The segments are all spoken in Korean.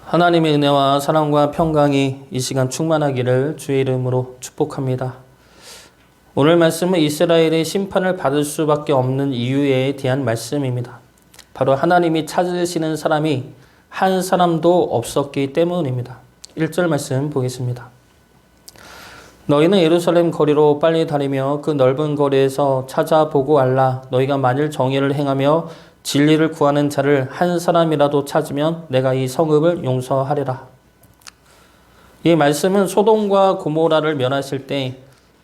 하나님의 은혜와 사랑과 평강이 이 시간 충만하기를 주의 이름으로 축복합니다. 오늘 말씀은 이스라엘이 심판을 받을 수밖에 없는 이유에 대한 말씀입니다. 바로 하나님이 찾으시는 사람이 한 사람도 없었기 때문입니다. 1절 말씀 보겠습니다. 너희는 예루살렘 거리로 빨리 다니며 그 넓은 거리에서 찾아보고 알라. 너희가 만일 정의를 행하며 진리를 구하는 자를 한 사람이라도 찾으면 내가 이 성읍을 용서하리라. 이 말씀은 소돔과 고모라를 멸하실 때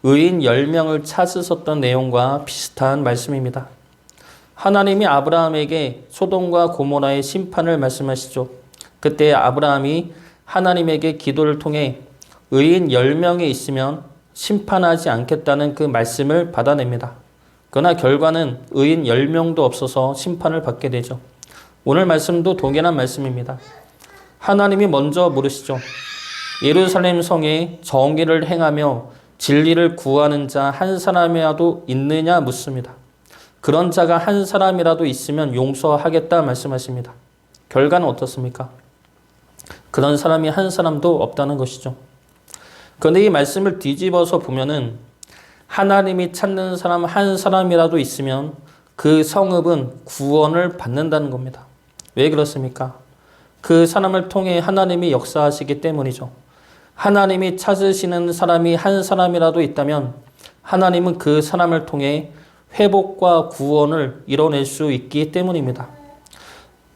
의인 10명을 찾으셨던 내용과 비슷한 말씀입니다. 하나님이 아브라함에게 소돔과 고모라의 심판을 말씀하시죠. 그때 아브라함이 하나님에게 기도를 통해 의인 10명이 있으면 심판하지 않겠다는 그 말씀을 받아냅니다. 그러나 결과는 의인 10명도 없어서 심판을 받게 되죠. 오늘 말씀도 동일한 말씀입니다. 하나님이 먼저 물으시죠. 예루살렘 성에 정의를 행하며 진리를 구하는 자 한 사람이라도 있느냐 묻습니다. 그런 자가 한 사람이라도 있으면 용서하겠다 말씀하십니다. 결과는 어떻습니까? 그런 사람이 한 사람도 없다는 것이죠. 그런데 이 말씀을 뒤집어서 보면은 하나님이 찾는 사람 한 사람이라도 있으면 그 성읍은 구원을 받는다는 겁니다. 왜 그렇습니까? 그 사람을 통해 하나님이 역사하시기 때문이죠. 하나님이 찾으시는 사람이 한 사람이라도 있다면 하나님은 그 사람을 통해 회복과 구원을 이뤄낼 수 있기 때문입니다.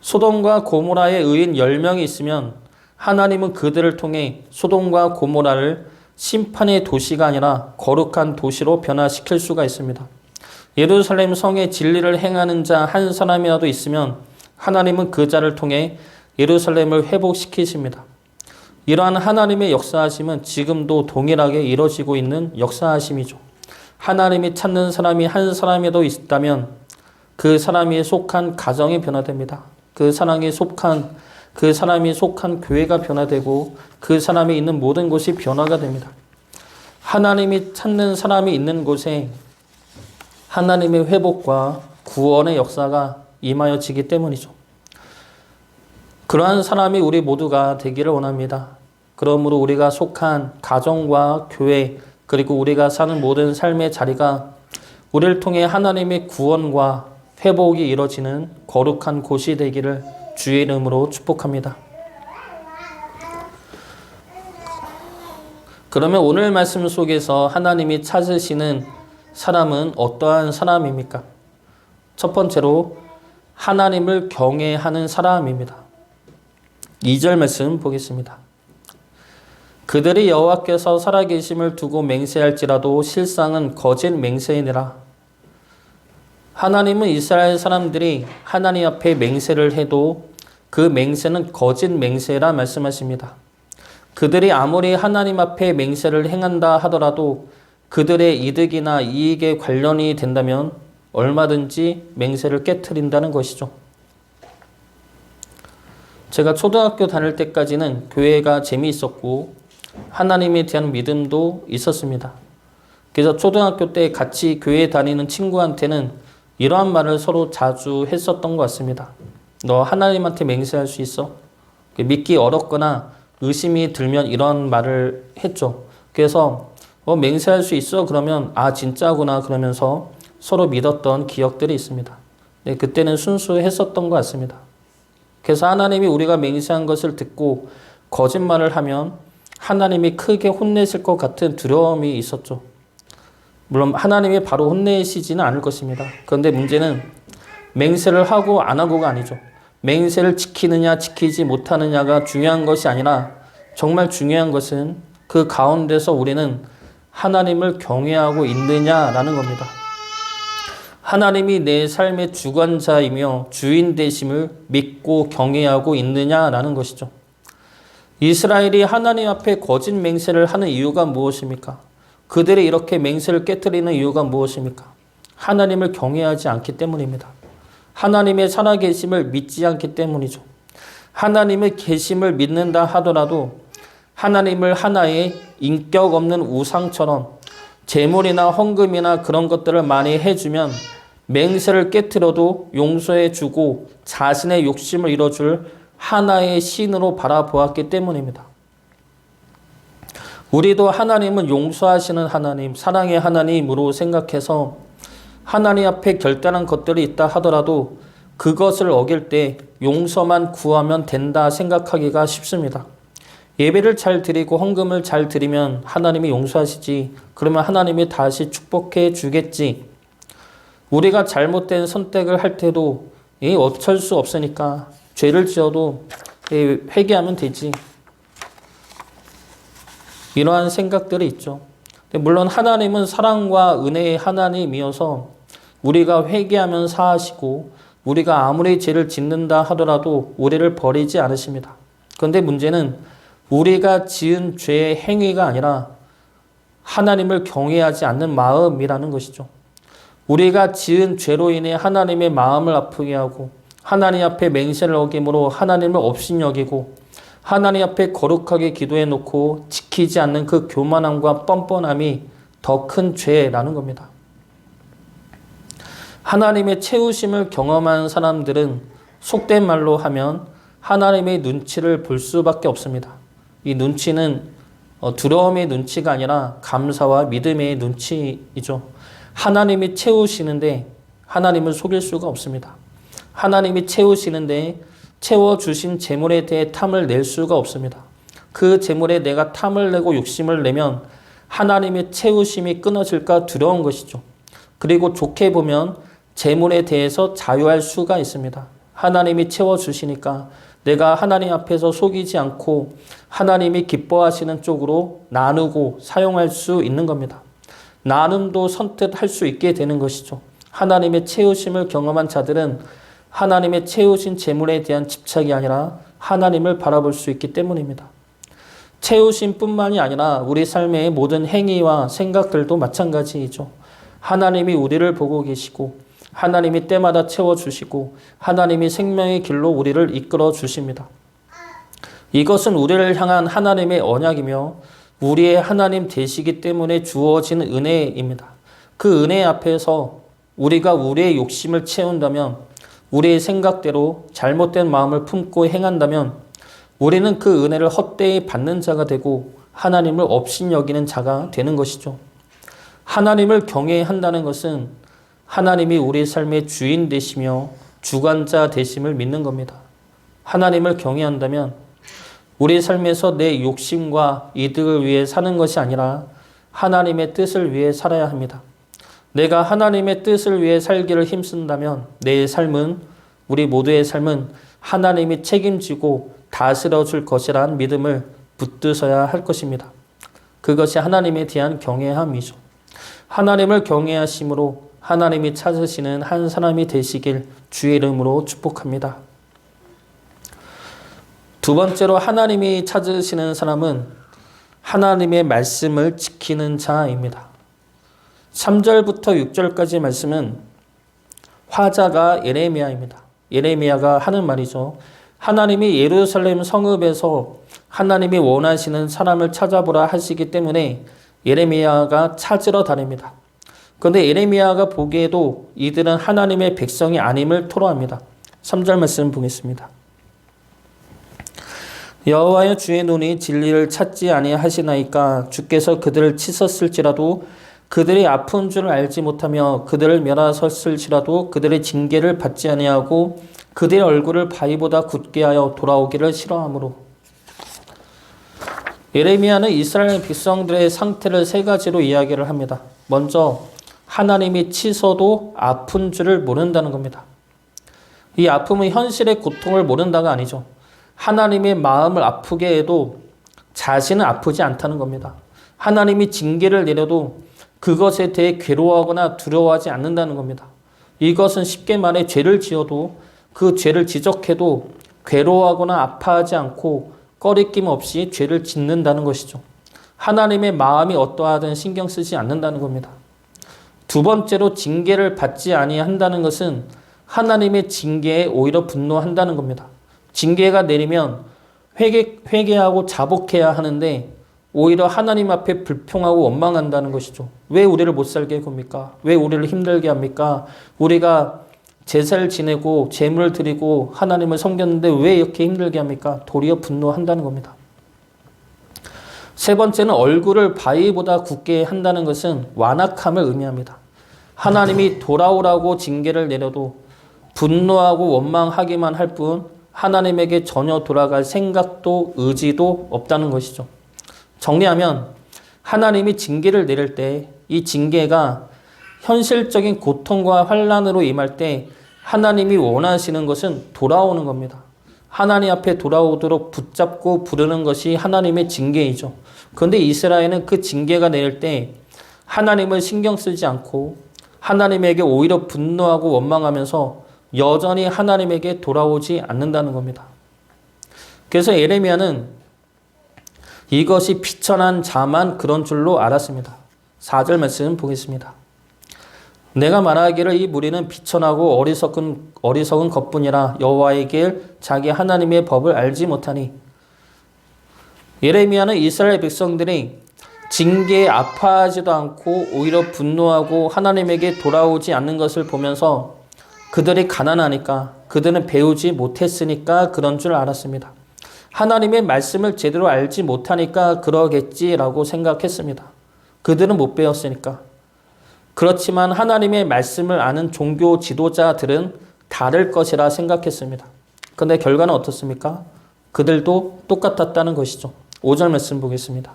소돔과 고모라의 의인 10명이 있으면 하나님은 그들을 통해 소돔과 고모라를 심판의 도시가 아니라 거룩한 도시로 변화시킬 수가 있습니다. 예루살렘 성에 진리를 행하는 자 한 사람이라도 있으면 하나님은 그 자를 통해 예루살렘을 회복시키십니다. 이러한 하나님의 역사하심은 지금도 동일하게 이루어지고 있는 역사하심이죠. 하나님이 찾는 사람이 한 사람이라도 있다면 그 사람이 속한 가정이 변화됩니다. 그 사람이 속한 교회가 변화되고 그 사람이 있는 모든 곳이 변화가 됩니다. 하나님이 찾는 사람이 있는 곳에 하나님의 회복과 구원의 역사가 임하여지기 때문이죠. 그러한 사람이 우리 모두가 되기를 원합니다. 그러므로 우리가 속한 가정과 교회 그리고 우리가 사는 모든 삶의 자리가 우리를 통해 하나님의 구원과 회복이 이루어지는 거룩한 곳이 되기를 주의 이름으로 축복합니다. 그러면 오늘 말씀 속에서 하나님이 찾으시는 사람은 어떠한 사람입니까? 첫 번째로 하나님을 경외하는 사람입니다. 2절 말씀 보겠습니다. 그들이 여호와께서 살아계심을 두고 맹세할지라도 실상은 거짓 맹세이니라. 하나님은 이스라엘 사람들이 하나님 앞에 맹세를 해도 그 맹세는 거짓 맹세라 말씀하십니다. 그들이 아무리 하나님 앞에 맹세를 행한다 하더라도 그들의 이득이나 이익에 관련이 된다면 얼마든지 맹세를 깨트린다는 것이죠. 제가 초등학교 다닐 때까지는 교회가 재미있었고 하나님에 대한 믿음도 있었습니다. 그래서 초등학교 때 같이 교회 다니는 친구한테는 이러한 말을 서로 자주 했었던 것 같습니다. 너 하나님한테 맹세할 수 있어? 믿기 어렵거나 의심이 들면 이런 말을 했죠. 그래서 맹세할 수 있어? 그러면 진짜구나 그러면서 서로 믿었던 기억들이 있습니다. 네, 그때는 순수했었던 것 같습니다. 그래서 하나님이 우리가 맹세한 것을 듣고 거짓말을 하면 하나님이 크게 혼내실 것 같은 두려움이 있었죠. 물론 하나님이 바로 혼내시지는 않을 것입니다. 그런데 문제는 맹세를 하고 안 하고가 아니죠. 맹세를 지키느냐 지키지 못하느냐가 중요한 것이 아니라 정말 중요한 것은 그 가운데서 우리는 하나님을 경외하고 있느냐라는 겁니다. 하나님이 내 삶의 주관자이며 주인 되심을 믿고 경외하고 있느냐라는 것이죠. 이스라엘이 하나님 앞에 거짓 맹세를 하는 이유가 무엇입니까? 그들이 이렇게 맹세를 깨트리는 이유가 무엇입니까? 하나님을 경외하지 않기 때문입니다. 하나님의 살아계심을 믿지 않기 때문이죠. 하나님의 계심을 믿는다 하더라도 하나님을 하나의 인격 없는 우상처럼 제물이나 헌금이나 그런 것들을 많이 해주면 맹세를 깨트려도 용서해주고 자신의 욕심을 이뤄줄 하나의 신으로 바라보았기 때문입니다. 우리도 하나님은 용서하시는 하나님, 사랑의 하나님으로 생각해서 하나님 앞에 결단한 것들이 있다 하더라도 그것을 어길 때 용서만 구하면 된다 생각하기가 쉽습니다. 예배를 잘 드리고 헌금을 잘 드리면 하나님이 용서하시지. 그러면 하나님이 다시 축복해 주겠지. 우리가 잘못된 선택을 할 때도 어쩔 수 없으니까 죄를 지어도 회개하면 되지. 이러한 생각들이 있죠. 물론 하나님은 사랑과 은혜의 하나님이어서 우리가 회개하면 사하시고 우리가 아무리 죄를 짓는다 하더라도 우리를 버리지 않으십니다. 그런데 문제는 우리가 지은 죄의 행위가 아니라 하나님을 경외하지 않는 마음이라는 것이죠. 우리가 지은 죄로 인해 하나님의 마음을 아프게 하고 하나님 앞에 맹세를 어김으로 하나님을 업신여기고 하나님 앞에 거룩하게 기도해 놓고 지키지 않는 그 교만함과 뻔뻔함이 더 큰 죄라는 겁니다. 하나님의 채우심을 경험한 사람들은 속된 말로 하면 하나님의 눈치를 볼 수밖에 없습니다. 이 눈치는 두려움의 눈치가 아니라 감사와 믿음의 눈치이죠. 하나님이 채우시는데 하나님을 속일 수가 없습니다. 하나님이 채우시는데 채워주신 재물에 대해 탐을 낼 수가 없습니다. 그 재물에 내가 탐을 내고 욕심을 내면 하나님의 채우심이 끊어질까 두려운 것이죠. 그리고 좋게 보면 재물에 대해서 자유할 수가 있습니다. 하나님이 채워주시니까 내가 하나님 앞에서 속이지 않고 하나님이 기뻐하시는 쪽으로 나누고 사용할 수 있는 겁니다. 나눔도 선택할 수 있게 되는 것이죠. 하나님의 채우심을 경험한 자들은 하나님의 채우신 재물에 대한 집착이 아니라 하나님을 바라볼 수 있기 때문입니다. 채우심뿐만이 아니라 우리 삶의 모든 행위와 생각들도 마찬가지이죠. 하나님이 우리를 보고 계시고 하나님이 때마다 채워주시고 하나님이 생명의 길로 우리를 이끌어 주십니다. 이것은 우리를 향한 하나님의 언약이며 우리의 하나님 되시기 때문에 주어진 은혜입니다. 그 은혜 앞에서 우리가 우리의 욕심을 채운다면 우리의 생각대로 잘못된 마음을 품고 행한다면 우리는 그 은혜를 헛되이 받는 자가 되고 하나님을 업신여기는 자가 되는 것이죠. 하나님을 경외한다는 것은 하나님이 우리 삶의 주인 되시며 주관자 되심을 믿는 겁니다. 하나님을 경외한다면 우리 삶에서 내 욕심과 이득을 위해 사는 것이 아니라 하나님의 뜻을 위해 살아야 합니다. 내가 하나님의 뜻을 위해 살기를 힘쓴다면 내 삶은, 우리 모두의 삶은 하나님이 책임지고 다스려 줄 것이라는 믿음을 붙드셔야 할 것입니다. 그것이 하나님에 대한 경외함이죠. 하나님을 경외하심으로 하나님이 찾으시는 한 사람이 되시길 주의 이름으로 축복합니다. 두 번째로 하나님이 찾으시는 사람은 하나님의 말씀을 지키는 자입니다. 3절부터 6절까지 말씀은 화자가 예레미야입니다. 예레미야가 하는 말이죠. 하나님이 예루살렘 성읍에서 하나님이 원하시는 사람을 찾아보라 하시기 때문에 예레미야가 찾으러 다닙니다. 그런데 예레미야가 보기에도 이들은 하나님의 백성이 아님을 토로합니다. 3절 말씀 보겠습니다. 여호와여 주의 눈이 진리를 찾지 아니하시나이까 주께서 그들을 치셨을지라도 그들이 아픈 줄 알지 못하며 그들을 멸하셨을지라도 그들의 징계를 받지 아니하고 그들의 얼굴을 바위보다 굳게 하여 돌아오기를 싫어하므로. 예레미야는 이스라엘 백성들의 상태를 세 가지로 이야기를 합니다. 먼저 하나님이 치서도 아픈 줄을 모른다는 겁니다. 이 아픔은 현실의 고통을 모른다가 아니죠. 하나님의 마음을 아프게 해도 자신은 아프지 않다는 겁니다. 하나님이 징계를 내려도 그것에 대해 괴로워하거나 두려워하지 않는다는 겁니다. 이것은 쉽게 말해 죄를 지어도 그 죄를 지적해도 괴로워하거나 아파하지 않고 꺼리낌 없이 죄를 짓는다는 것이죠. 하나님의 마음이 어떠하든 신경 쓰지 않는다는 겁니다. 두 번째로 징계를 받지 아니한다는 것은 하나님의 징계에 오히려 분노한다는 겁니다. 징계가 내리면 회개하고 자복해야 하는데 오히려 하나님 앞에 불평하고 원망한다는 것이죠. 왜 우리를 못 살게 겁니까? 왜 우리를 힘들게 합니까? 우리가 제사를 지내고 제물을 드리고 하나님을 섬겼는데 왜 이렇게 힘들게 합니까? 도리어 분노한다는 겁니다. 세 번째는 얼굴을 바위보다 굳게 한다는 것은 완악함을 의미합니다. 하나님이 돌아오라고 징계를 내려도 분노하고 원망하기만 할 뿐 하나님에게 전혀 돌아갈 생각도 의지도 없다는 것이죠. 정리하면 하나님이 징계를 내릴 때 이 징계가 현실적인 고통과 환난으로 임할 때 하나님이 원하시는 것은 돌아오는 겁니다. 하나님 앞에 돌아오도록 붙잡고 부르는 것이 하나님의 징계이죠. 그런데 이스라엘은 그 징계가 내릴 때 하나님을 신경 쓰지 않고 하나님에게 오히려 분노하고 원망하면서 여전히 하나님에게 돌아오지 않는다는 겁니다. 그래서 예레미야는 이것이 비천한 자만 그런 줄로 알았습니다. 4절 말씀 보겠습니다. 내가 말하기를 이 무리는 비천하고 어리석은 것뿐이라 여호와의 길 자기 하나님의 법을 알지 못하니. 예레미야는 이스라엘 백성들이 징계에 아파하지도 않고 오히려 분노하고 하나님에게 돌아오지 않는 것을 보면서 그들이 가난하니까, 그들은 배우지 못했으니까 그런 줄 알았습니다. 하나님의 말씀을 제대로 알지 못하니까 그러겠지라고 생각했습니다. 그들은 못 배웠으니까. 그렇지만 하나님의 말씀을 아는 종교 지도자들은 다를 것이라 생각했습니다. 그런데 결과는 어떻습니까? 그들도 똑같았다는 것이죠. 5절 말씀 보겠습니다.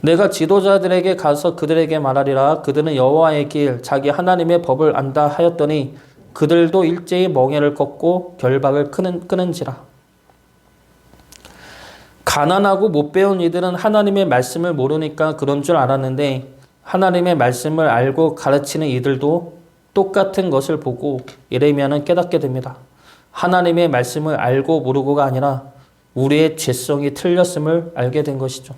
내가 지도자들에게 가서 그들에게 말하리라. 그들은 여호와의 길 자기 하나님의 법을 안다 하였더니 그들도 일제히 멍에를 꺾고 결박을 끊은지라. 가난하고 못 배운 이들은 하나님의 말씀을 모르니까 그런 줄 알았는데 하나님의 말씀을 알고 가르치는 이들도 똑같은 것을 보고 예레미야는 깨닫게 됩니다. 하나님의 말씀을 알고 모르고가 아니라 우리의 죄성이 틀렸음을 알게 된 것이죠.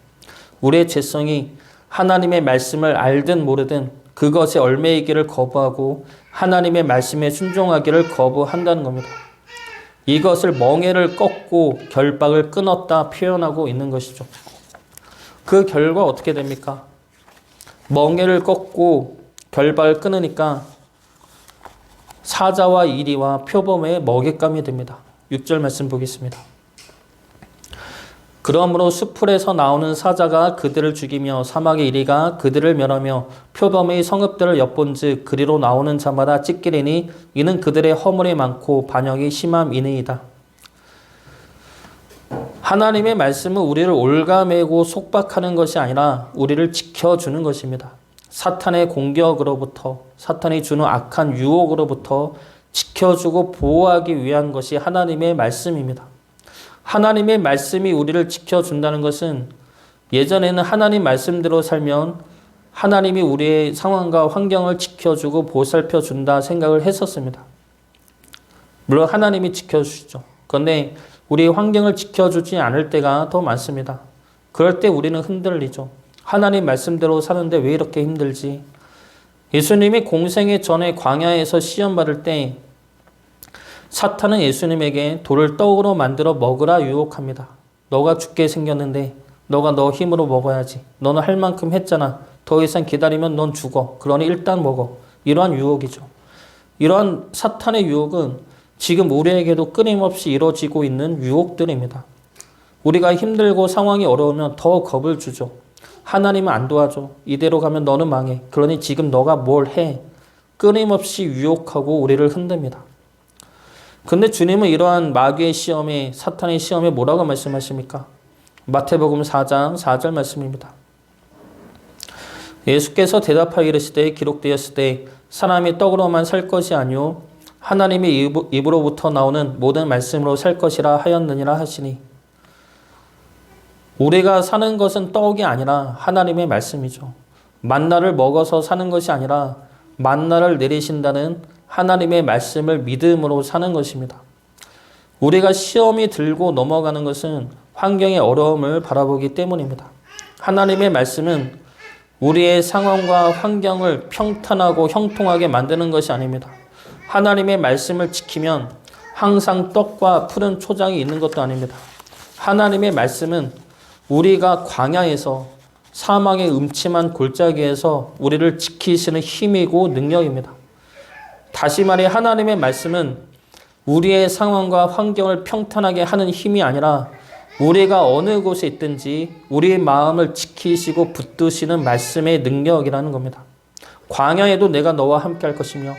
우리의 죄성이 하나님의 말씀을 알든 모르든 그것의 얽매이기를 거부하고 하나님의 말씀에 순종하기를 거부한다는 겁니다. 이것을 멍에를 꺾고 결박을 끊었다 표현하고 있는 것이죠. 그 결과 어떻게 됩니까? 멍에를 꺾고 결박을 끊으니까 사자와 이리와 표범의 먹잇감이 됩니다. 6절 말씀 보겠습니다. 그러므로 수풀에서 나오는 사자가 그들을 죽이며 사막의 이리가 그들을 멸하며 표범의 성읍들을 엿본즉 그리로 나오는 자마다 찢기리니 이는 그들의 허물이 많고 반역이 심함이니이다. 하나님의 말씀은 우리를 올가매고 속박하는 것이 아니라 우리를 지켜주는 것입니다. 사탄의 공격으로부터, 사탄이 주는 악한 유혹으로부터 지켜주고 보호하기 위한 것이 하나님의 말씀입니다. 하나님의 말씀이 우리를 지켜준다는 것은 예전에는 하나님 말씀대로 살면 하나님이 우리의 상황과 환경을 지켜주고 보살펴준다 생각을 했었습니다. 물론 하나님이 지켜주시죠. 그런데 우리의 환경을 지켜주지 않을 때가 더 많습니다. 그럴 때 우리는 흔들리죠. 하나님 말씀대로 사는데 왜 이렇게 힘들지? 예수님이 공생애 전에 광야에서 시험 받을 때 사탄은 예수님에게 돌을 떡으로 만들어 먹으라 유혹합니다. 너가 죽게 생겼는데 너가 너 힘으로 먹어야지. 너는 할 만큼 했잖아. 더 이상 기다리면 넌 죽어. 그러니 일단 먹어. 이러한 유혹이죠. 이러한 사탄의 유혹은 지금 우리에게도 끊임없이 이루어지고 있는 유혹들입니다. 우리가 힘들고 상황이 어려우면 더 겁을 주죠. 하나님은 안 도와줘. 이대로 가면 너는 망해. 그러니 지금 너가 뭘 해. 끊임없이 유혹하고 우리를 흔듭니다. 근데 주님은 이러한 마귀의 시험에, 사탄의 시험에 뭐라고 말씀하십니까? 마태복음 4장 4절 말씀입니다. 예수께서 대답하여 이르시되 기록되었을 때 사람이 떡으로만 살 것이 아니요 하나님의 입으로부터 나오는 모든 말씀으로 살 것이라 하였느니라 하시니. 우리가 사는 것은 떡이 아니라 하나님의 말씀이죠. 만나를 먹어서 사는 것이 아니라 만나를 내리신다는 하나님의 말씀을 믿음으로 사는 것입니다. 우리가 시험이 들고 넘어가는 것은 환경의 어려움을 바라보기 때문입니다. 하나님의 말씀은 우리의 상황과 환경을 평탄하고 형통하게 만드는 것이 아닙니다. 하나님의 말씀을 지키면 항상 떡과 푸른 초장이 있는 것도 아닙니다. 하나님의 말씀은 우리가 광야에서 사망의 음침한 골짜기에서 우리를 지키시는 힘이고 능력입니다. 다시 말해 하나님의 말씀은 우리의 상황과 환경을 평탄하게 하는 힘이 아니라 우리가 어느 곳에 있든지 우리의 마음을 지키시고 붙드시는 말씀의 능력이라는 겁니다. 광야에도 내가 너와 함께 할 것이며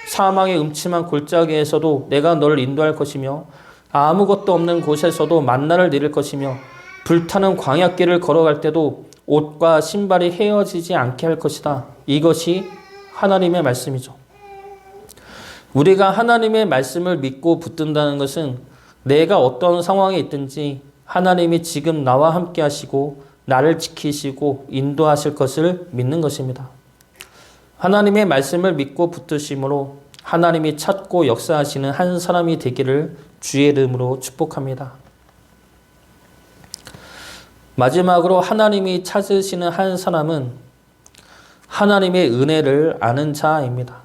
사망의 음침한 골짜기에서도 내가 너를 인도할 것이며 아무것도 없는 곳에서도 만나를 내릴 것이며 불타는 광야길을 걸어갈 때도 옷과 신발이 헤어지지 않게 할 것이다. 이것이 하나님의 말씀이죠. 우리가 하나님의 말씀을 믿고 붙든다는 것은 내가 어떤 상황에 있든지 하나님이 지금 나와 함께 하시고 나를 지키시고 인도하실 것을 믿는 것입니다. 하나님의 말씀을 믿고 붙드심으로 하나님이 찾고 역사하시는 한 사람이 되기를 주의 이름으로 축복합니다. 마지막으로 하나님이 찾으시는 한 사람은 하나님의 은혜를 아는 자입니다.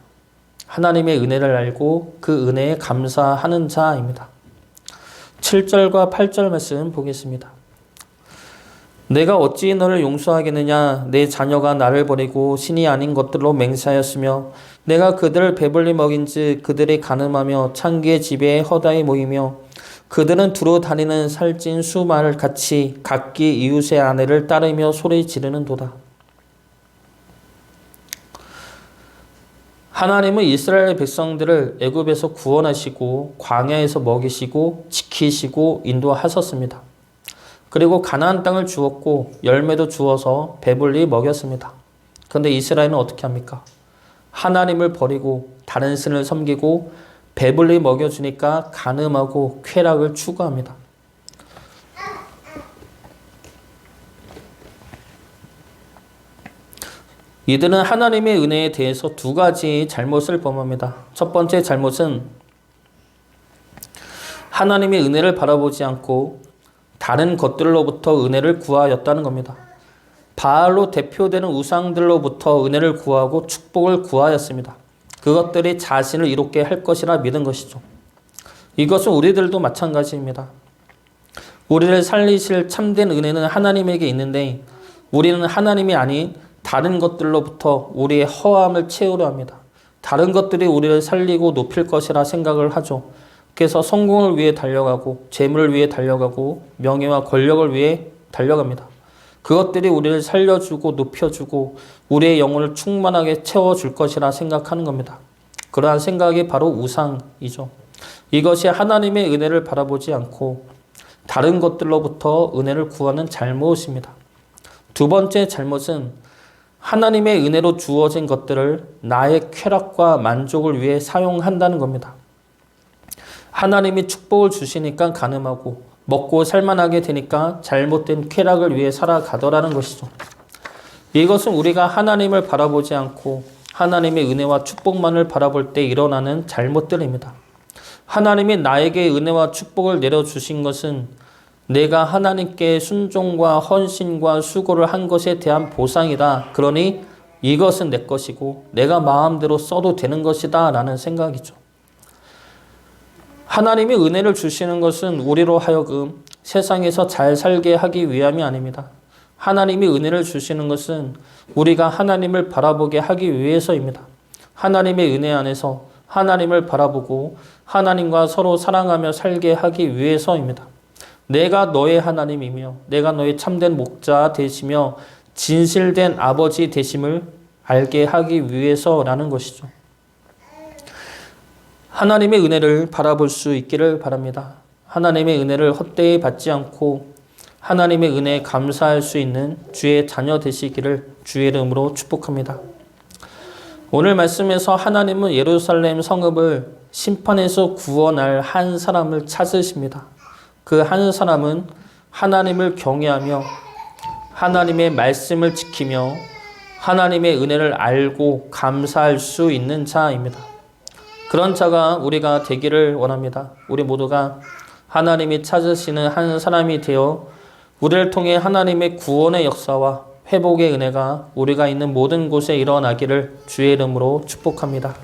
하나님의 은혜를 알고 그 은혜에 감사하는 자입니다. 7절과 8절 말씀 보겠습니다. 내가 어찌 너를 용서하겠느냐? 내 자녀가 나를 버리고 신이 아닌 것들로 맹세하였으며 내가 그들을 배불리 먹인즉 그들이 가늠하며 창기의 집에 허다히 모이며 그들은 두루 다니는 살찐 수말 같이 각기 이웃의 아내를 따르며 소리 지르는도다. 하나님은 이스라엘 백성들을 애굽에서 구원하시고 광야에서 먹이시고 지키시고 인도하셨습니다. 그리고 가나안 땅을 주었고 열매도 주어서 배불리 먹였습니다. 그런데 이스라엘은 어떻게 합니까? 하나님을 버리고 다른 신을 섬기고 배불리 먹여주니까 간음하고 쾌락을 추구합니다. 이들은 하나님의 은혜에 대해서 두 가지 잘못을 범합니다. 첫 번째 잘못은 하나님의 은혜를 바라보지 않고 다른 것들로부터 은혜를 구하였다는 겁니다. 바알로 대표되는 우상들로부터 은혜를 구하고 축복을 구하였습니다. 그것들이 자신을 이롭게 할 것이라 믿은 것이죠. 이것은 우리들도 마찬가지입니다. 우리를 살리실 참된 은혜는 하나님에게 있는데 우리는 하나님이 아닌 다른 것들로부터 우리의 허함을 채우려 합니다. 다른 것들이 우리를 살리고 높일 것이라 생각을 하죠. 그래서 성공을 위해 달려가고 재물을 위해 달려가고 명예와 권력을 위해 달려갑니다. 그것들이 우리를 살려주고 높여주고 우리의 영혼을 충만하게 채워줄 것이라 생각하는 겁니다. 그러한 생각이 바로 우상이죠. 이것이 하나님의 은혜를 바라보지 않고 다른 것들로부터 은혜를 구하는 잘못입니다. 두 번째 잘못은 하나님의 은혜로 주어진 것들을 나의 쾌락과 만족을 위해 사용한다는 겁니다. 하나님이 축복을 주시니까 간음하고 먹고 살만하게 되니까 잘못된 쾌락을 위해 살아가더라는 것이죠. 이것은 우리가 하나님을 바라보지 않고 하나님의 은혜와 축복만을 바라볼 때 일어나는 잘못들입니다. 하나님이 나에게 은혜와 축복을 내려주신 것은 내가 하나님께 순종과 헌신과 수고를 한 것에 대한 보상이다. 그러니 이것은 내 것이고 내가 마음대로 써도 되는 것이다 라는 생각이죠. 하나님이 은혜를 주시는 것은 우리로 하여금 세상에서 잘 살게 하기 위함이 아닙니다. 하나님이 은혜를 주시는 것은 우리가 하나님을 바라보게 하기 위해서입니다. 하나님의 은혜 안에서 하나님을 바라보고 하나님과 서로 사랑하며 살게 하기 위해서입니다. 내가 너의 하나님이며 내가 너의 참된 목자 되시며 진실된 아버지 되심을 알게 하기 위해서라는 것이죠. 하나님의 은혜를 바라볼 수 있기를 바랍니다. 하나님의 은혜를 헛되이 받지 않고 하나님의 은혜에 감사할 수 있는 주의 자녀 되시기를 주의 이름으로 축복합니다. 오늘 말씀에서 하나님은 예루살렘 성읍을 심판에서 구원할 한 사람을 찾으십니다. 그 한 사람은 하나님을 경외하며 하나님의 말씀을 지키며 하나님의 은혜를 알고 감사할 수 있는 자입니다. 그런 자가 우리가 되기를 원합니다. 우리 모두가 하나님이 찾으시는 한 사람이 되어 우리를 통해 하나님의 구원의 역사와 회복의 은혜가 우리가 있는 모든 곳에 일어나기를 주의 이름으로 축복합니다.